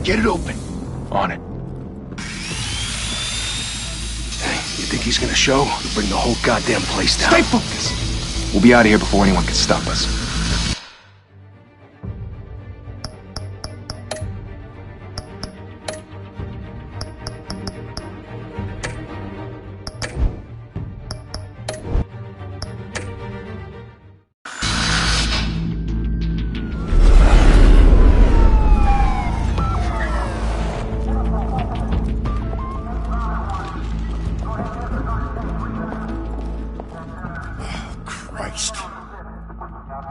Get it open. On it. Hey, you think he's gonna show? He'll bring the whole goddamn place down. Stay focused! We'll be out of here before anyone can stop us.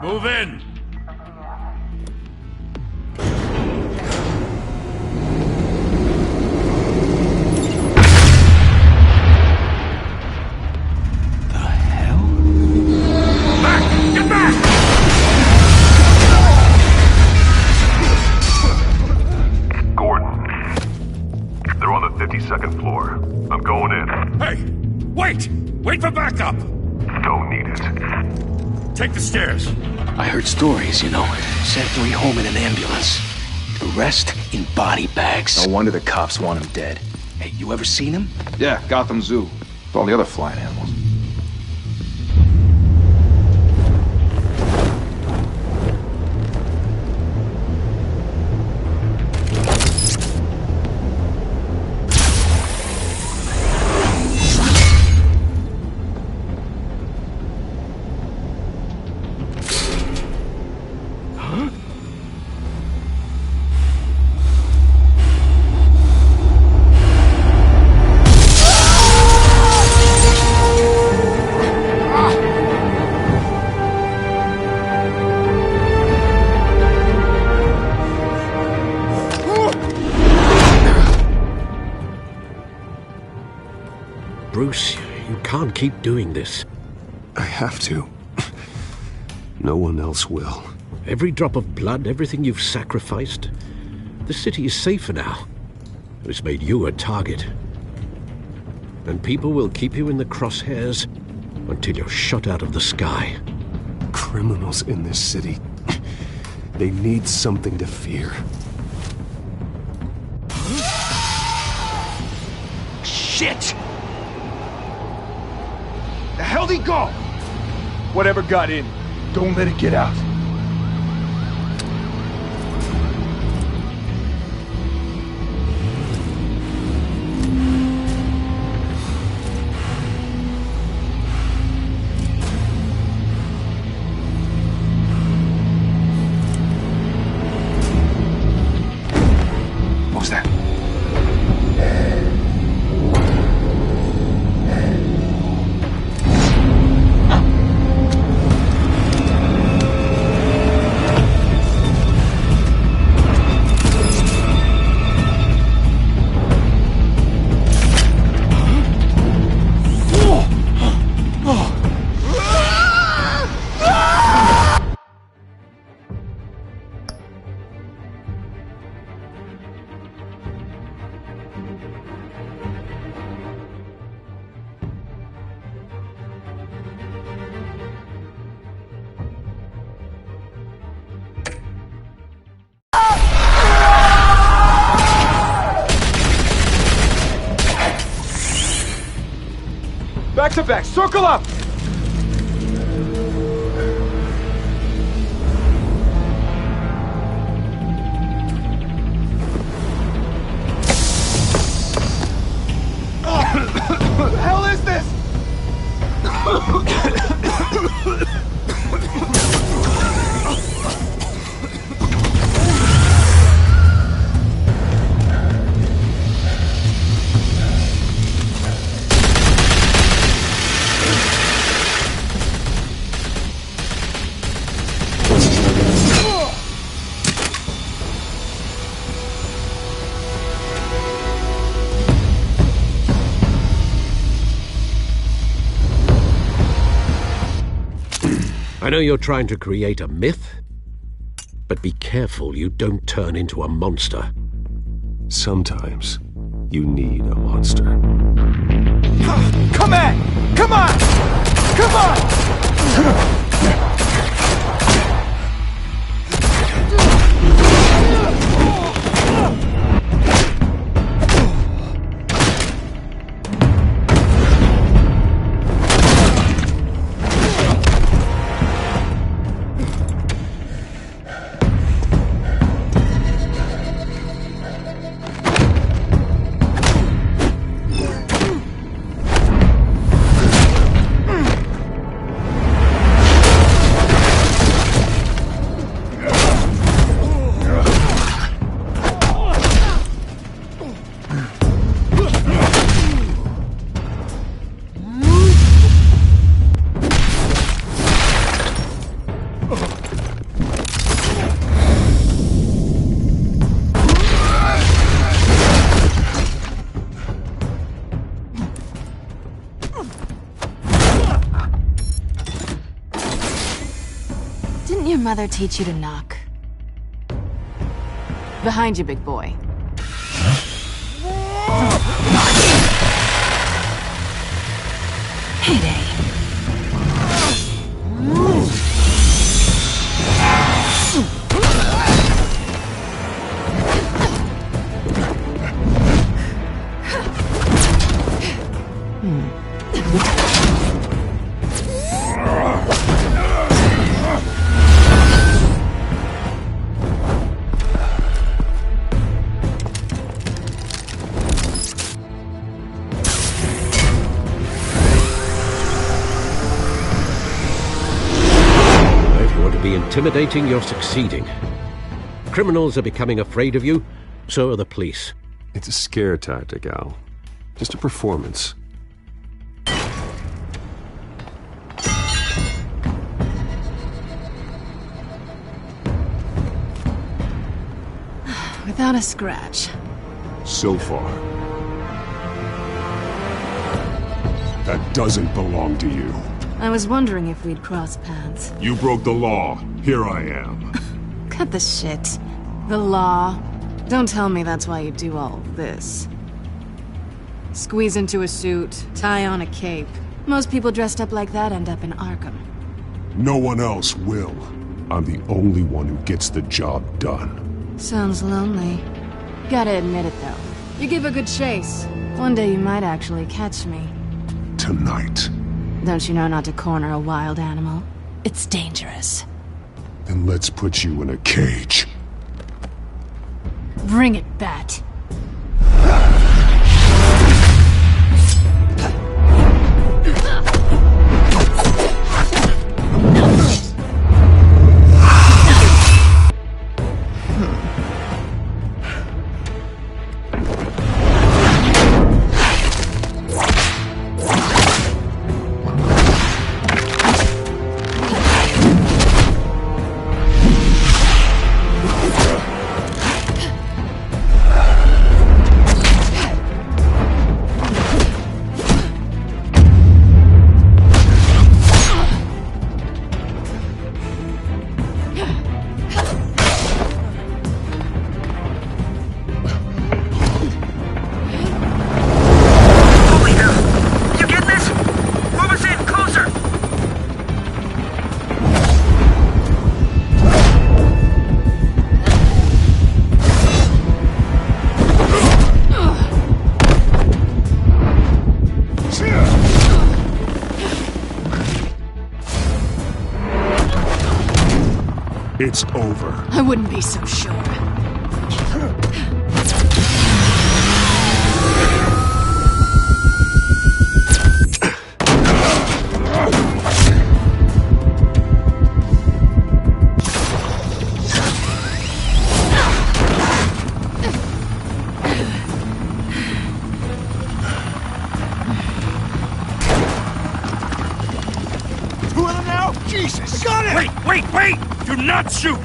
Move in! The hell? Back! Get back! Gordon. They're on the 52nd floor. I'm going in. Hey! Wait! Wait for backup! Don't need it. Take the stairs. I heard stories, you know. Sent 3 home in an ambulance. The rest in body bags. No wonder the cops want him dead. Hey, you ever seen him? Yeah, Gotham Zoo. With all the other flying animals. Bruce, you can't keep doing this. I have to. No one else will. Every drop of blood, everything you've sacrificed. The city is safer now. It's made you a target. And people will keep you in the crosshairs until you're shot out of the sky. Criminals in this city. They need something to fear. Shit! The hell'd he go? Whatever got in, don't let it get out. What was that? Back to back, circle up! What the hell is this? I know you're trying to create a myth, but be careful you don't turn into a monster. Sometimes you need a monster. Come on! Come on! Come on! Didn't your mother teach you to knock? Behind you, big boy. Heyday. Intimidating, you're succeeding. Criminals are becoming afraid of you, so are the police. It's a scare tactic, Al. Just a performance. Without a scratch. So far. That doesn't belong to you. I was wondering if we'd cross paths. You broke the law. Here I am. Cut the shit. The law. Don't tell me that's why you do all this. Squeeze into a suit, tie on a cape. Most people dressed up like that end up in Arkham. No one else will. I'm the only one who gets the job done. Sounds lonely. Gotta admit it, though. You give a good chase. One day you might actually catch me. Tonight. Don't you know not to corner a wild animal? It's dangerous. Then let's put you in a cage. Bring it, Bat. It's over. I wouldn't be so sure. Two of them now? Jesus! Got it! Wait! Do not shoot!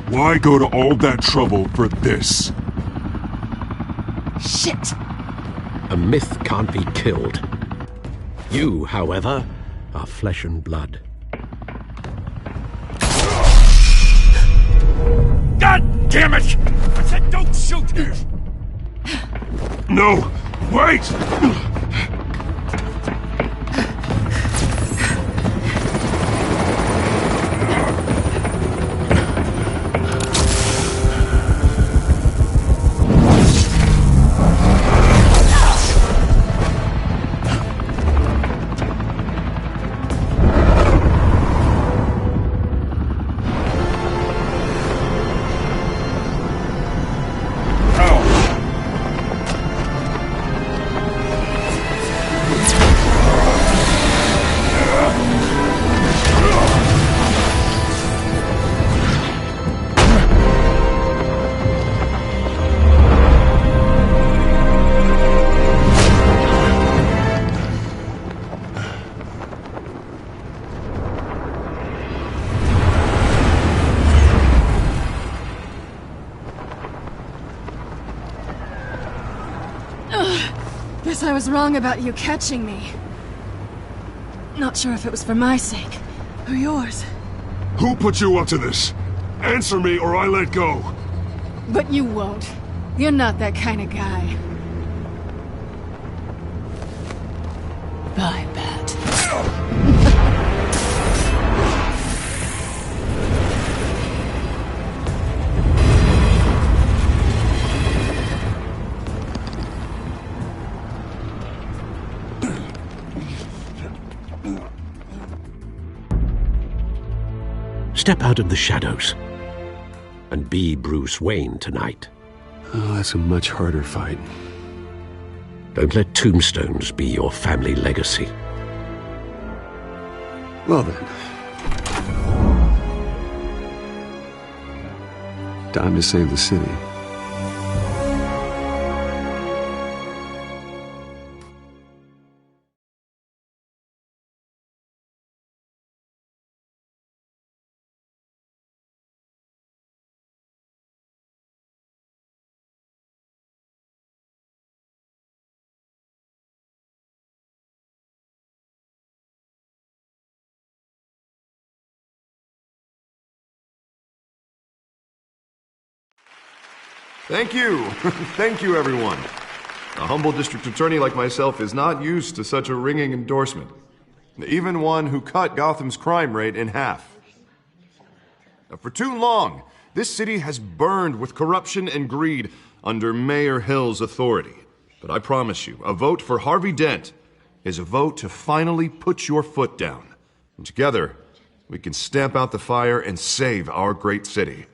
Why go to all that trouble for this? Shit! A myth can't be killed. You, however, are flesh and blood. God damn it! I said don't shoot! No! Wait! guess I was wrong about you catching me. Not sure if it was for my sake, or yours. Who put you up to this? Answer me or I let go. But you won't. You're not that kind of guy. Bye, Bat. Step out of the shadows and be Bruce Wayne tonight. Oh, that's a much harder fight. Don't let tombstones be your family legacy. Well then. Time to save the city. Thank you. Thank you, everyone. A humble district attorney like myself is not used to such a ringing endorsement. Even one who cut Gotham's crime rate in half. For too long, this city has burned with corruption and greed under Mayor Hill's authority. But I promise you, a vote for Harvey Dent is a vote to finally put your foot down. And together, we can stamp out the fire and save our great city.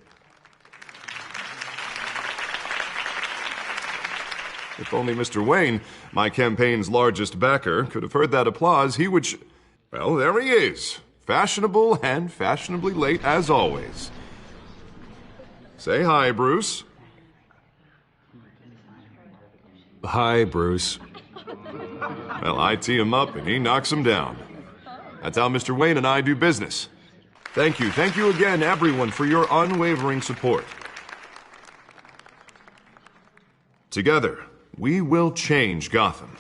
If only Mr. Wayne, my campaign's largest backer, could have heard that applause, he would well, there he is. Fashionable and fashionably late as always. Say hi, Bruce. Hi, Bruce. Well, I tee him up and he knocks him down. That's how Mr. Wayne and I do business. Thank you again, everyone, for your unwavering support. Together, we will change Gotham.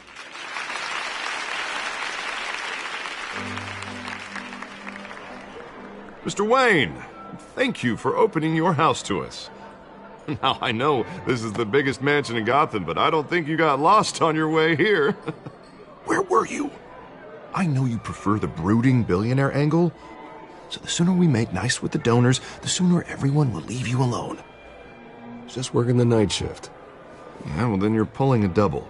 Mr. Wayne, thank you for opening your house to us. Now, I know this is the biggest mansion in Gotham, but I don't think you got lost on your way here. Where were you? I know you prefer the brooding billionaire angle, so the sooner we make nice with the donors, the sooner everyone will leave you alone. Just working the night shift. Yeah, well, then you're pulling a double.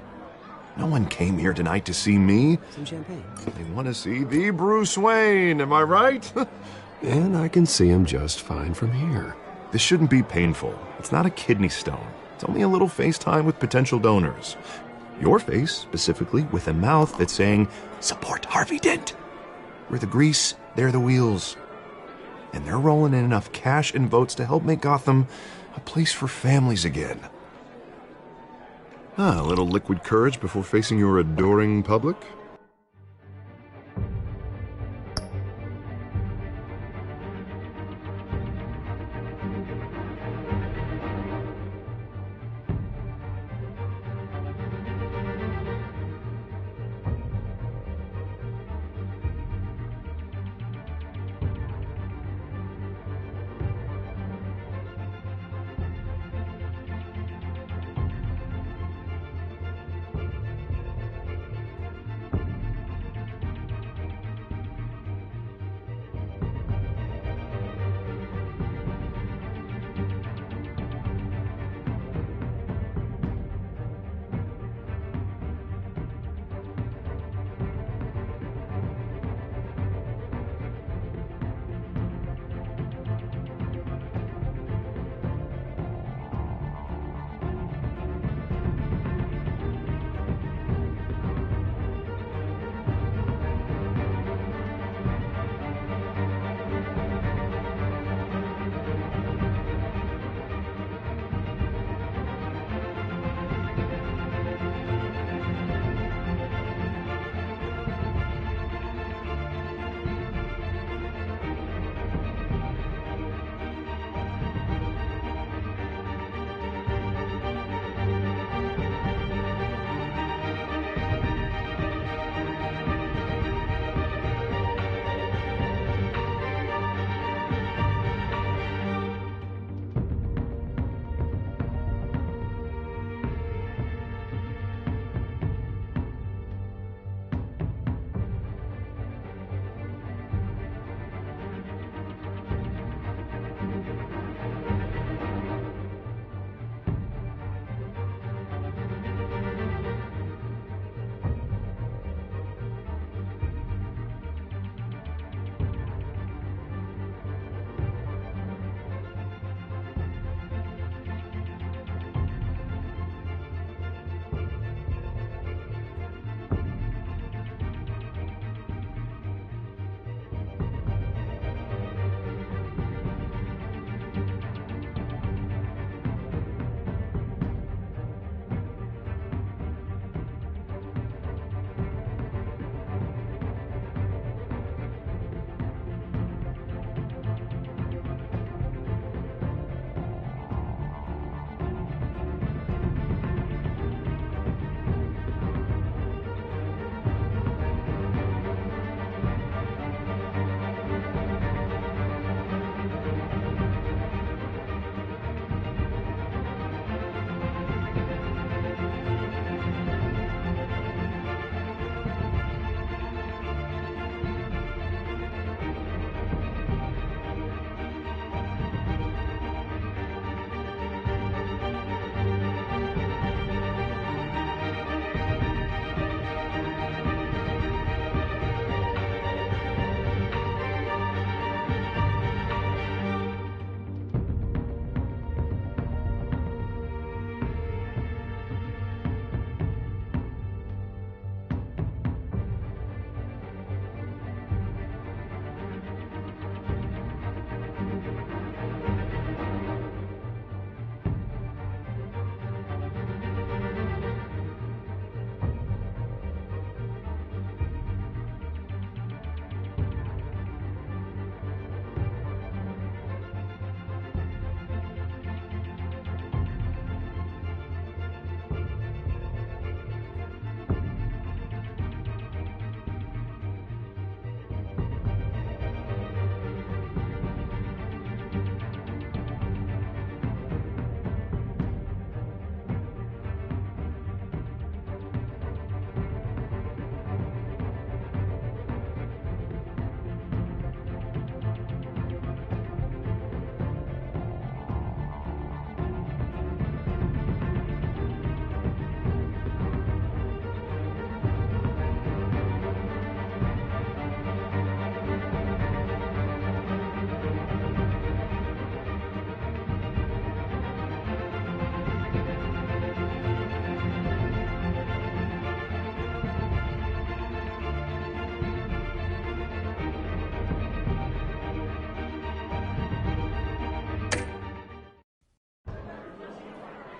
No one came here tonight to see me. Some champagne. They want to see the Bruce Wayne, am I right? And I can see him just fine from here. This shouldn't be painful. It's not a kidney stone. It's only a little FaceTime with potential donors. Your face, specifically, with a mouth that's saying, support Harvey Dent. We're the grease, they're the wheels. And they're rolling in enough cash and votes to help make Gotham a place for families again. A little liquid courage before facing your adoring public.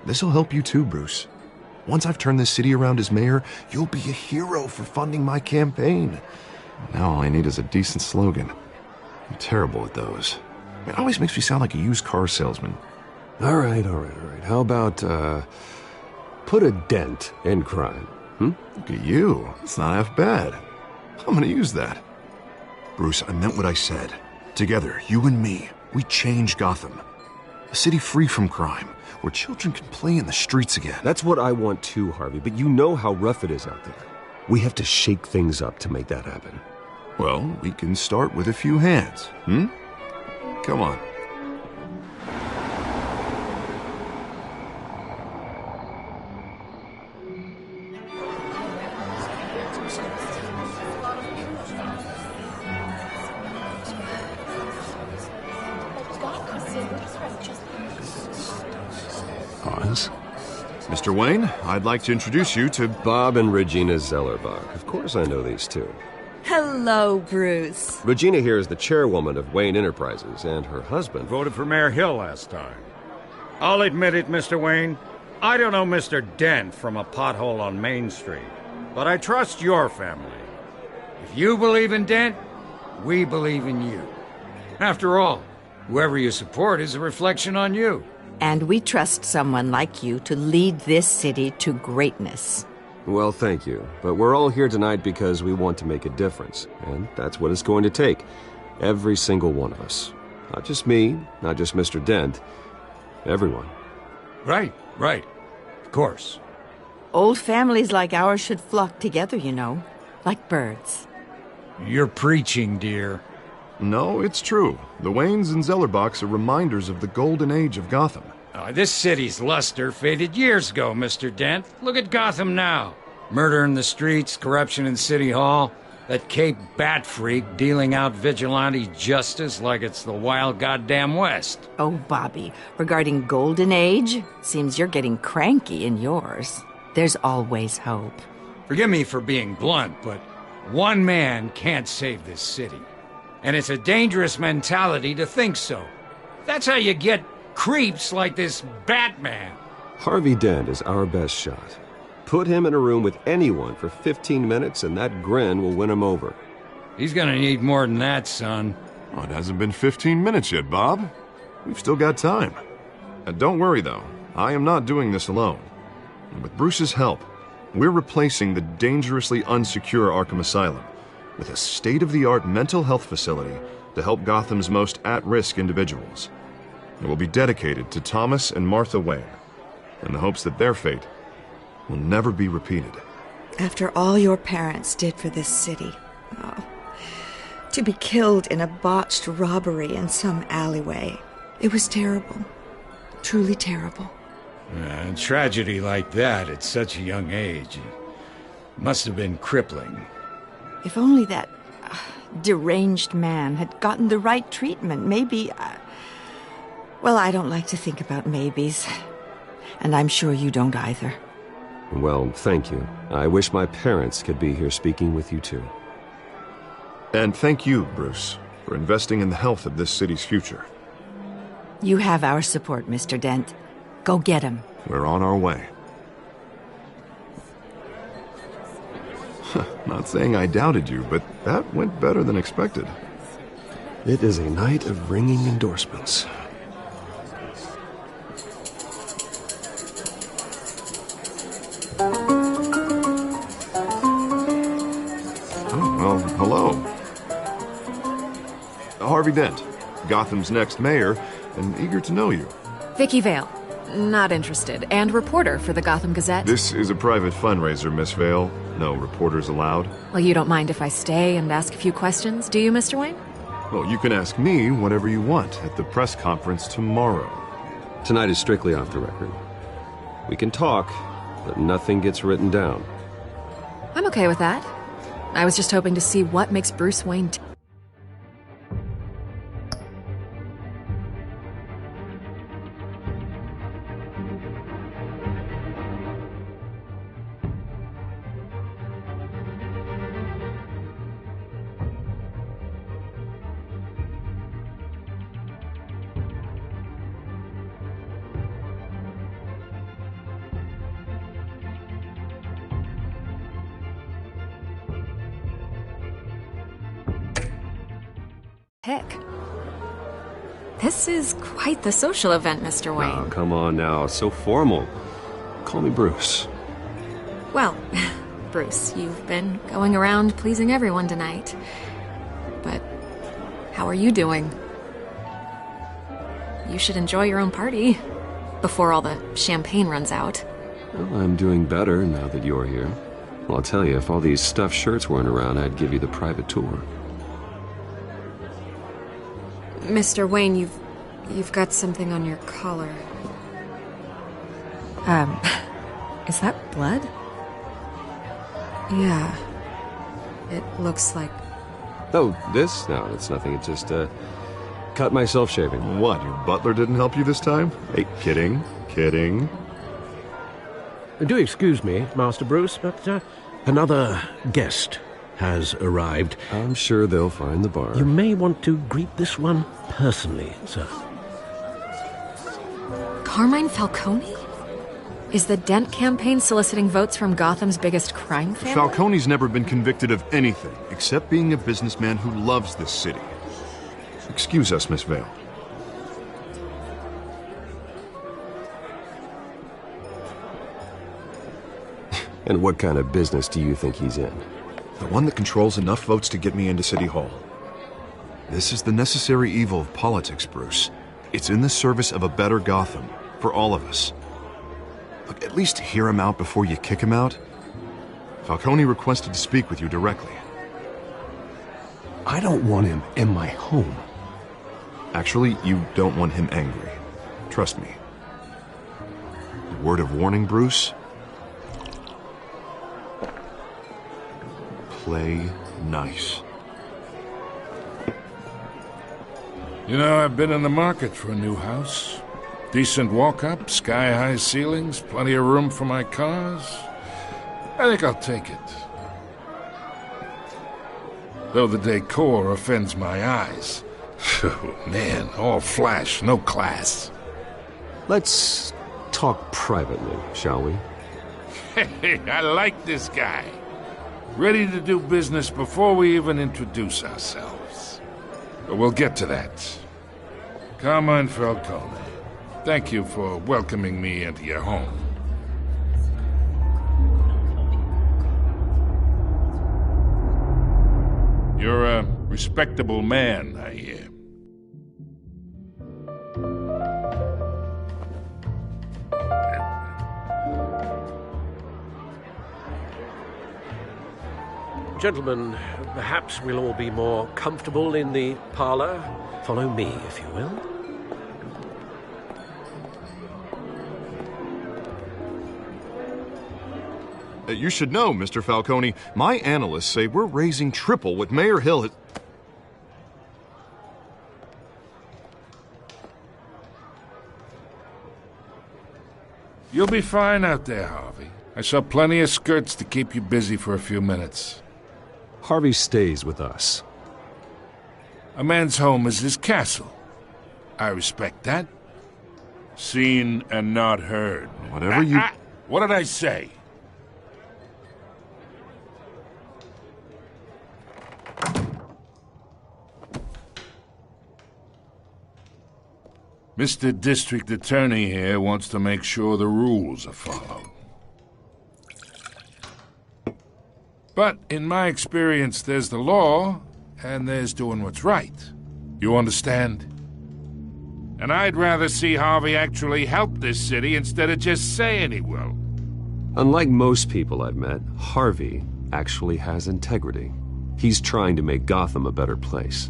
This'll help you too, Bruce. Once I've turned this city around as mayor, you'll be a hero for funding my campaign. Now all I need is a decent slogan. I'm terrible at those. It always makes me sound like a used car salesman. All right. How about, put a dent in crime? Look at you. It's not half bad. I'm gonna use that. Bruce, I meant what I said. Together, you and me, we change Gotham. A city free from crime, where children can play in the streets again. That's what I want too, Harvey, but you know how rough it is out there. We have to shake things up to make that happen. Well, we can start with a few hands, Come on. Pause. Mr. Wayne, I'd like to introduce you to... Bob and Regina Zellerbach. Of course I know these two. Hello, Bruce. Regina here is the chairwoman of Wayne Enterprises, and her husband... Voted for Mayor Hill last time. I'll admit it, Mr. Wayne. I don't know Mr. Dent from a pothole on Main Street, but I trust your family. If you believe in Dent, we believe in you. After all, whoever you support is a reflection on you. And we trust someone like you to lead this city to greatness. Well, thank you. But we're all here tonight because we want to make a difference. And that's what it's going to take. Every single one of us. Not just me, not just Mr. Dent. Everyone. Right. Of course. Old families like ours should flock together, you know. Like birds. You're preaching, dear. No, it's true. The Waynes and Zellerbachs are reminders of the golden age of Gotham. This city's luster faded years ago, Mr. Dent. Look at Gotham now. Murder in the streets, corruption in City Hall, that Cape Bat freak dealing out vigilante justice like it's the wild goddamn West. Oh, Bobby, regarding Golden Age, seems you're getting cranky in yours. There's always hope. Forgive me for being blunt, but one man can't save this city. And it's a dangerous mentality to think so. That's how you get creeps like this Batman. Harvey Dent is our best shot. Put him in a room with anyone for 15 minutes and that grin will win him over. He's gonna need more than that, son. Oh, it hasn't been 15 minutes yet, Bob. We've still got time. Don't worry, though. I am not doing this alone. And with Bruce's help, we're replacing the dangerously unsecure Arkham Asylum with a state-of-the-art mental health facility to help Gotham's most at-risk individuals. It will be dedicated to Thomas and Martha Wayne, in the hopes that their fate will never be repeated. After all your parents did for this city, to be killed in a botched robbery in some alleyway, it was terrible. Truly terrible. A tragedy like that at such a young age must have been crippling. If only that deranged man had gotten the right treatment, maybe... Well, I don't like to think about maybes. And I'm sure you don't either. Well, thank you. I wish my parents could be here speaking with you too. And thank you, Bruce, for investing in the health of this city's future. You have our support, Mr. Dent. Go get him. We're on our way. Not saying I doubted you, but that went better than expected. It is a night of ringing endorsements. Well, hello. Harvey Dent, Gotham's next mayor, and eager to know you. Vicky Vale. Not interested. And reporter for the Gotham Gazette. This is a private fundraiser, Miss Vale. No reporters allowed. Well, you don't mind if I stay and ask a few questions, do you, Mr. Wayne? Well, you can ask me whatever you want at the press conference tomorrow. Tonight is strictly off the record. We can talk, but nothing gets written down. I'm okay with that. I was just hoping to see what makes Bruce Wayne pick. This is quite the social event, Mr. Wayne. Oh, come on now. So formal. Call me Bruce. Well, Bruce, you've been going around pleasing everyone tonight. But how are you doing? You should enjoy your own party before all the champagne runs out. Well, I'm doing better now that you're here. Well, I'll tell you, if all these stuffed shirts weren't around, I'd give you the private tour. Mr. Wayne, you've got something on your collar. Is that blood? Yeah. It looks like... Oh, this? No, it's nothing. It just, cut myself shaving. What, your butler didn't help you this time? Hey, kidding. Kidding. Do excuse me, Master Bruce, but another guest has arrived. I'm sure they'll find the bar. You may want to greet this one personally, sir. Carmine Falcone? Is the Dent campaign soliciting votes from Gotham's biggest crime family? Falcone's never been convicted of anything except being a businessman who loves this city. Excuse us, Miss Vale. And what kind of business do you think he's in? The one that controls enough votes to get me into City Hall. This is the necessary evil of politics, Bruce. It's in the service of a better Gotham, for all of us. Look, at least hear him out before you kick him out. Falcone requested to speak with you directly. I don't want him in my home. Actually, you don't want him angry. Trust me. A word of warning, Bruce. Play nice. You know, I've been in the market for a new house. Decent walk-up, sky-high ceilings, plenty of room for my cars. I think I'll take it. Though the decor offends my eyes. Oh, man, all flash, no class. Let's talk privately, shall we? Hey, I like this guy. Ready to do business before we even introduce ourselves. But we'll get to that. Carmine Falcone, thank you for welcoming me into your home. You're a respectable man, I hear. Gentlemen, perhaps we'll all be more comfortable in the parlor. Follow me, if you will. You should know, Mr. Falcone, my analysts say we're raising triple what Mayor Hill has... You'll be fine out there, Harvey. I saw plenty of skirts to keep you busy for a few minutes. Harvey stays with us. A man's home is his castle. I respect that. Seen and not heard. Whatever you... What did I say? Mr. District Attorney here wants to make sure the rules are followed. But in my experience, there's the law, and there's doing what's right. You understand? And I'd rather see Harvey actually help this city instead of just saying he will. Unlike most people I've met, Harvey actually has integrity. He's trying to make Gotham a better place.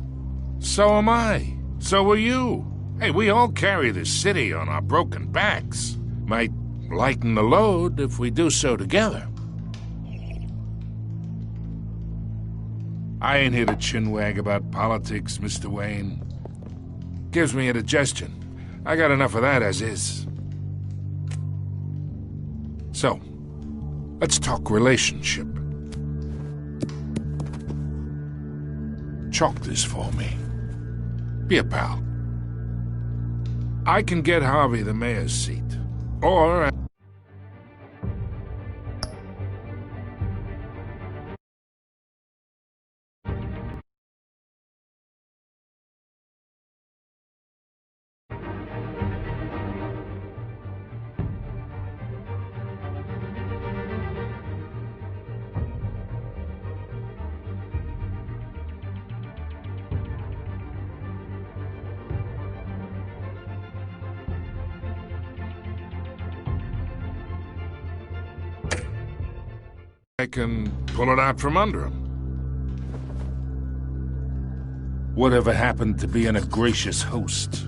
So am I. So are you. Hey, we all carry this city on our broken backs. Might lighten the load if we do so together. I ain't here to chinwag about politics, Mr. Wayne. Gives me indigestion. I got enough of that as is. So, let's talk relationship. Chalk this for me. Be a pal. I can get Harvey the mayor's seat. Or... I can pull it out from under him. Whatever happened to being a gracious host?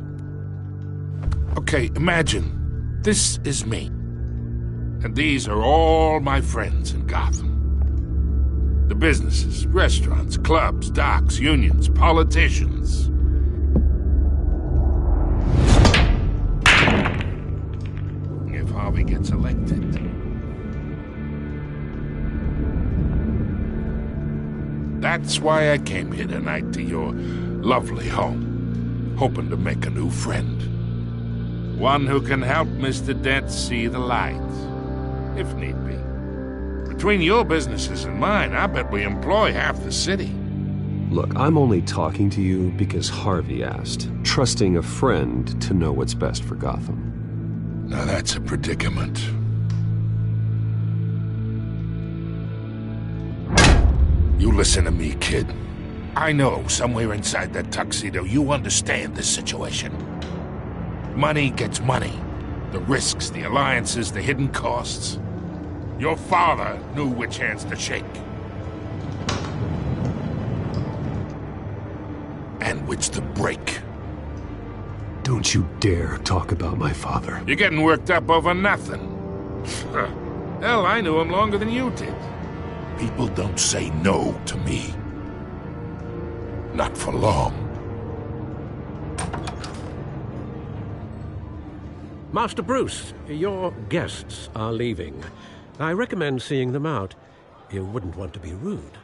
Okay, imagine, this is me. And these are all my friends in Gotham. The businesses, restaurants, clubs, docks, unions, politicians. If Harvey gets elected. That's why I came here tonight to your lovely home, hoping to make a new friend. One who can help Mr. Dent see the light, if need be. Between your businesses and mine, I bet we employ half the city. Look, I'm only talking to you because Harvey asked, trusting a friend to know what's best for Gotham. Now that's a predicament. You listen to me, kid. I know somewhere inside that tuxedo you understand this situation. Money gets money. The risks, the alliances, the hidden costs. Your father knew which hands to shake. And which to break. Don't you dare talk about my father. You're getting worked up over nothing. Hell, I knew him longer than you did. People don't say no to me. Not for long. Master Bruce, your guests are leaving. I recommend seeing them out. You wouldn't want to be rude.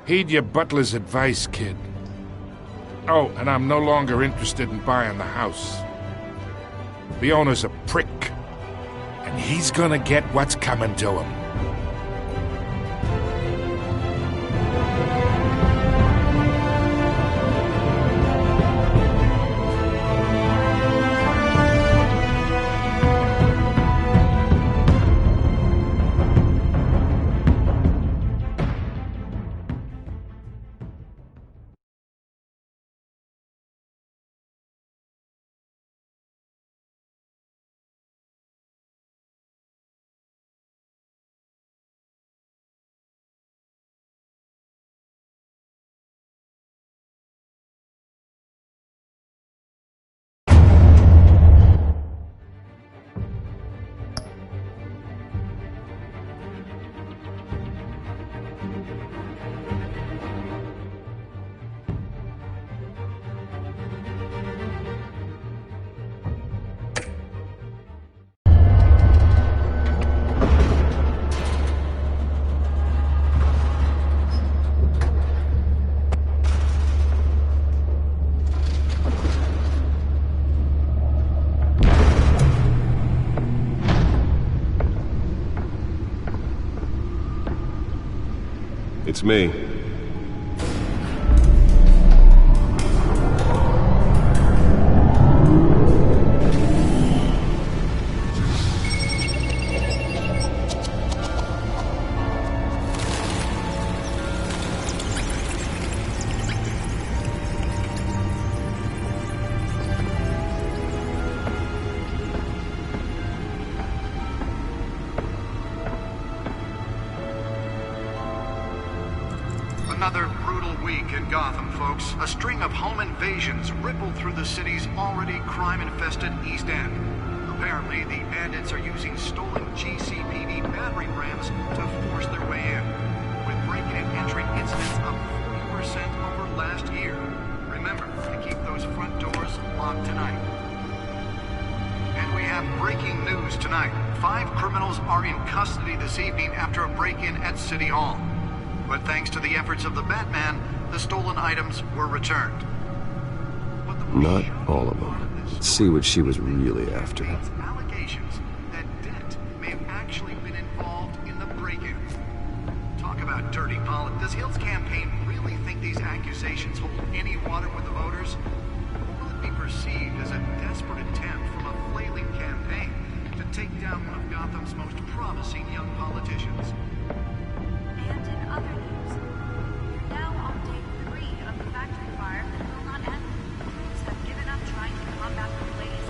Heed your butler's advice, kid. Oh, and I'm no longer interested in buying the house. The owner's a prick. And he's gonna get what's coming to him. It's me. Another brutal week in Gotham, folks. A string of home invasions rippled through the city's already crime-infested East End. Apparently, the bandits are using stolen GCPD battering rams to force their way in, with break-in and entry incidents up 40% over last year. Remember to keep those front doors locked tonight. And we have breaking news tonight. 5 criminals are in custody this evening after a break-in at City Hall. But thanks to the efforts of the Batman, the stolen items were returned. Not all of them. Let's see what she was really after. Allegations that Dent may have actually been involved in the break-in. Talk about dirty politics. Does Hill's campaign really think these accusations hold any water with the voters? Or will it be perceived as a desperate attempt from a flailing campaign to take down one of Gotham's most promising young politicians? And in other news, we're now on day 3 of the factory fire that will not end. Crews have given up trying to combat the blaze.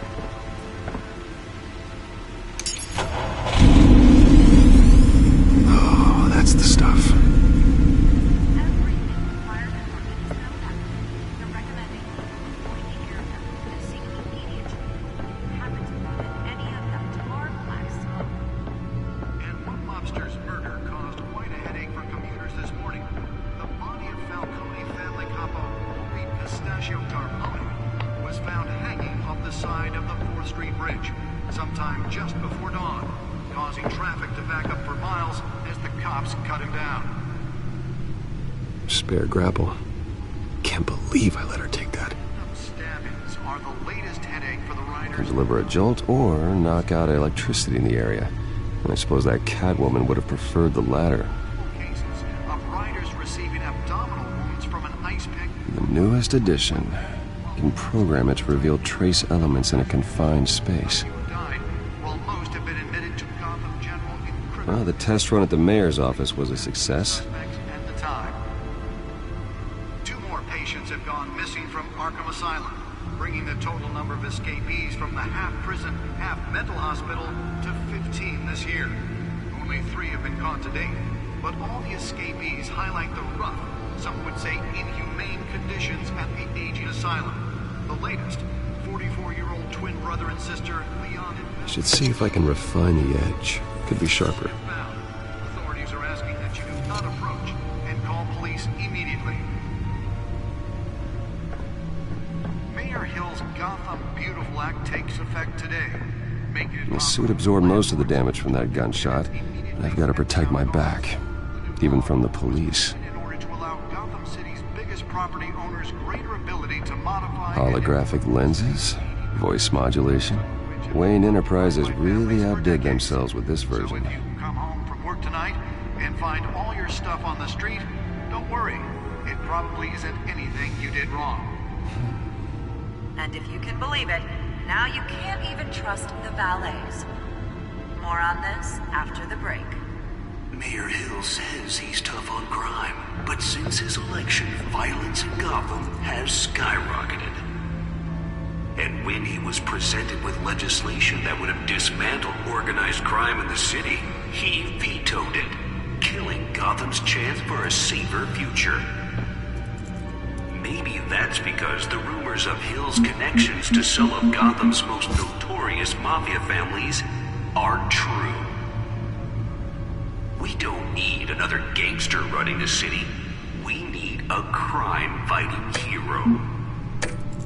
Spare grapple. Can't believe I let her take that. Stabbings are the latest headache for the riders. Can deliver a jolt or knock out electricity in the area. I suppose that Catwoman would have preferred the latter. Cases of riders receiving abdominal wounds from an ice pick. The newest addition. You can program it to reveal trace elements in a confined space. Well, the test run at the mayor's office was a success. At the time. 2 more patients have gone missing from Arkham Asylum, bringing the total number of escapees from the half-prison, half-mental hospital to 15 this year. Only 3 have been caught to date, but all the escapees highlight the rough, some would say inhumane conditions at the aging asylum. The latest, 44-year-old twin brother and sister, Leon and... I should see if I can refine the edge. Could be sharper. Authorities are asking that you do not approach and call police immediately. Mayor Hill's Gotham Beautiful Act takes effect today. My suit absorbed most of the damage from that gunshot, and I've got to protect my back, even from the police. In order to allow Gotham City's biggest property owners greater ability to modify... Holographic lenses? Voice modulation? Wayne Enterprises really outdid themselves with this version. So if you come home from work tonight and find all your stuff on the street, don't worry. It probably isn't anything you did wrong. And if you can believe it, now you can't even trust the valets. More on this after the break. Mayor Hill says he's tough on crime, but since his election, violence in Gotham has skyrocketed. And when he was presented with legislation that would have dismantled organized crime in the city, he vetoed it, killing Gotham's chance for a safer future. Maybe that's because the rumors of Hill's connections to some of Gotham's most notorious mafia families are true. We don't need another gangster running the city. We need a crime-fighting hero.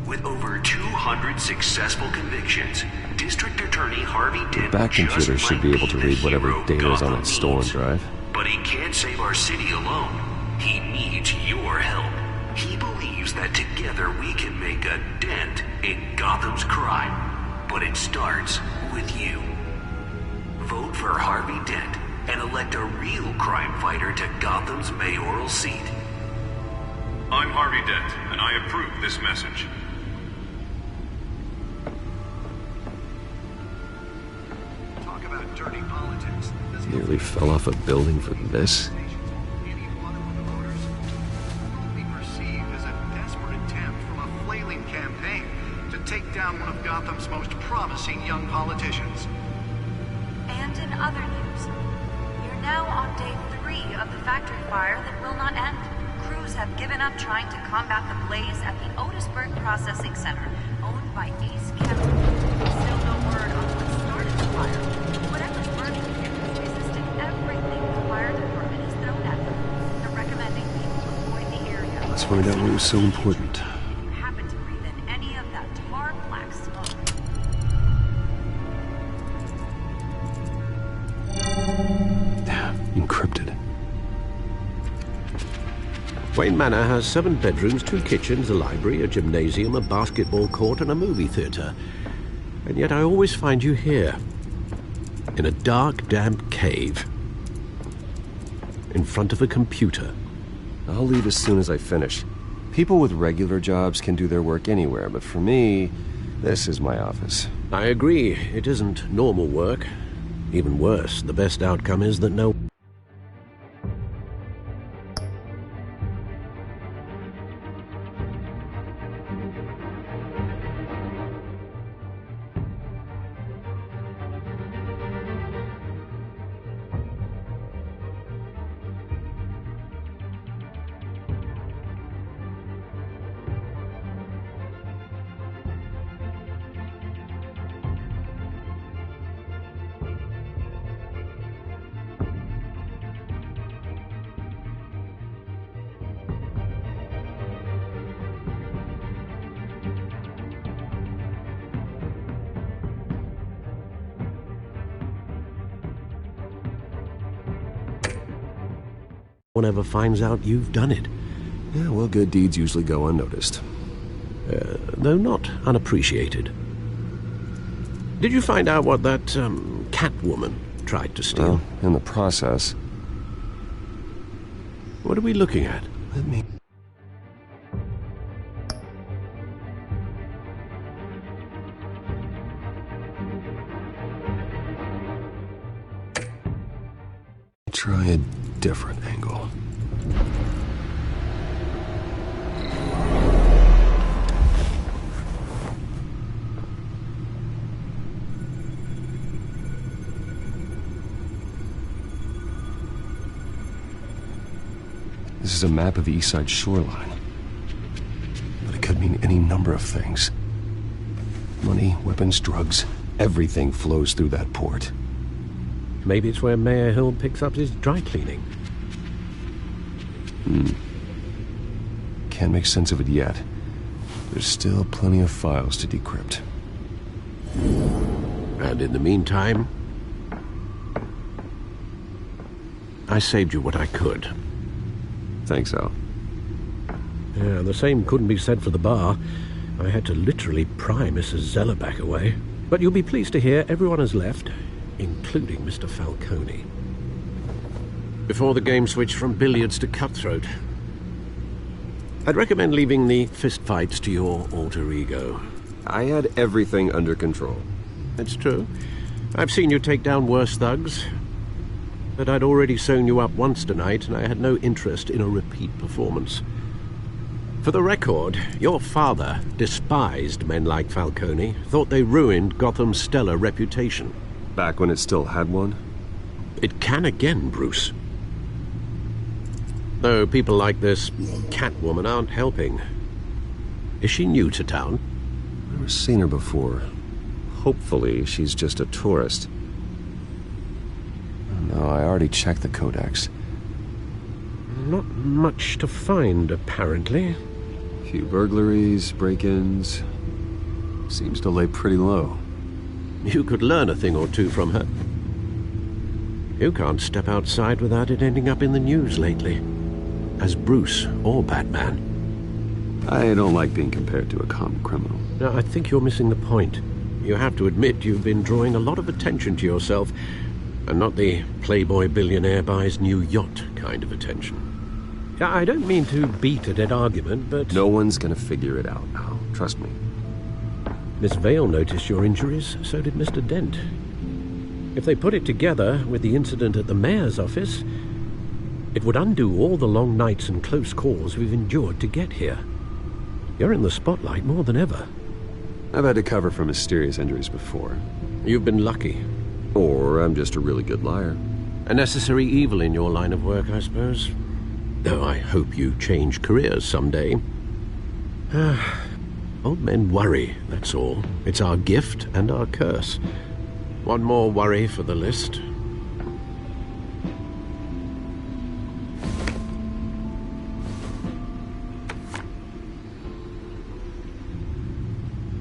With over 200 successful convictions, District Attorney Harvey Dent The back computer should be able to read whatever data is on that stolen drive. But he can't save our city alone. He needs your help. He believes that together we can make a dent in Gotham's crime. But it starts with you. Vote for Harvey Dent and elect a real crime fighter to Gotham's mayoral seat. I'm Harvey Dent, and I approve this message. Talk about dirty politics. Nearly fell off a building for this. Take down one of Gotham's most promising young politicians. And in other news, we're now on day 3 of the factory fire that will not end. Crews have given up trying to combat the blaze at the Otisburg Processing Center, owned by Ace Chemical. Still no word on what started the fire. Whatever's burning here is resisting everything the fire department has thrown at them. They're recommending people avoid the area. Let's find out what was so important. Encrypted. Wayne Manor has 7 bedrooms, 2 kitchens, a library, a gymnasium, a basketball court, and a movie theater. And yet I always find you here, in a dark, damp cave, in front of a computer. I'll leave as soon as I finish. People with regular jobs can do their work anywhere, but for me, this is my office. I agree. It isn't normal work. Even worse, the best outcome is that no... one ever finds out you've done it. Yeah, well, good deeds usually go unnoticed. Though not unappreciated. Did you find out what that, Catwoman tried to steal? Well, in the process. What are we looking at? Let me... try a different angle. This is a map of the east side shoreline. But it could mean any number of things. Money, weapons, drugs, everything flows through that port. Maybe it's where Mayor Hill picks up his dry cleaning. Can't make sense of it yet. There's still plenty of files to decrypt. And in the meantime, I saved you what I could. Thanks, Al. Yeah, the same couldn't be said for the bar. I had to literally pry Mrs. Zellerback away. But you'll be pleased to hear everyone has left, including Mr. Falcone. Before the game switched from billiards to cutthroat. I'd recommend leaving the fistfights to your alter ego. I had everything under control. That's true. I've seen you take down worse thugs. But I'd already sewn you up once tonight, and I had no interest in a repeat performance. For the record, your father despised men like Falcone, thought they ruined Gotham's stellar reputation. Back when it still had one? It can again, Bruce. Though people like this Catwoman aren't helping. Is she new to town? I've never seen her before. Hopefully, she's just a tourist. No, I already checked the codex. Not much to find, apparently. A few burglaries, break-ins. Seems to lay pretty low. You could learn a thing or two from her. You can't step outside without it ending up in the news lately. As Bruce or Batman. I don't like being compared to a common criminal. No, I think you're missing the point. You have to admit you've been drawing a lot of attention to yourself, and not the playboy billionaire buys new yacht kind of attention. I don't mean to beat a dead argument, but... No one's gonna figure it out, Al. Trust me. Miss Vale noticed your injuries, so did Mr. Dent. If they put it together with the incident at the mayor's office, it would undo all the long nights and close calls we've endured to get here. You're in the spotlight more than ever. I've had to cover for mysterious injuries before. You've been lucky. Or I'm just a really good liar. A necessary evil in your line of work, I suppose. Though I hope you change careers someday. Old men worry, that's all. It's our gift and our curse. One more worry for the list.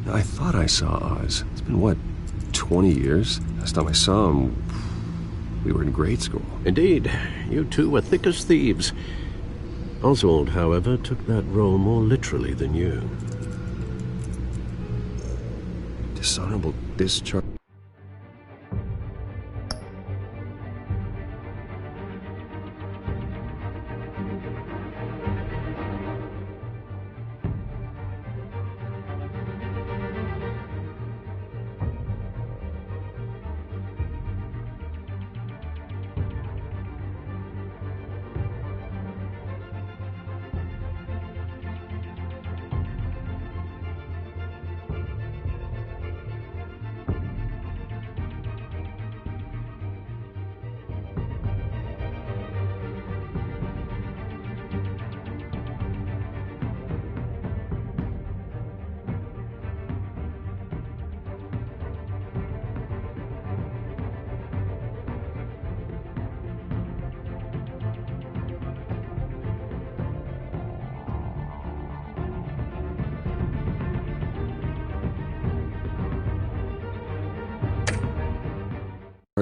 I thought I saw Oz. It's been, what, 20 years? Last time I saw him, we were in grade school. Indeed. You two were thick as thieves. Oswald, however, took that role more literally than you. Dishonorable discharge.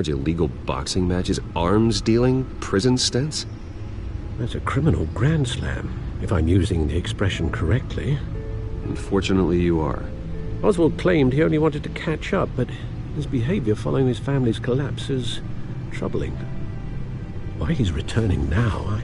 Illegal boxing matches, arms dealing, prison stints? That's a criminal grand slam. if I'm using the expression correctly. Unfortunately, you are. Oswald claimed he only wanted to catch up, but his behavior following his family's collapse is troubling. Why he's returning now,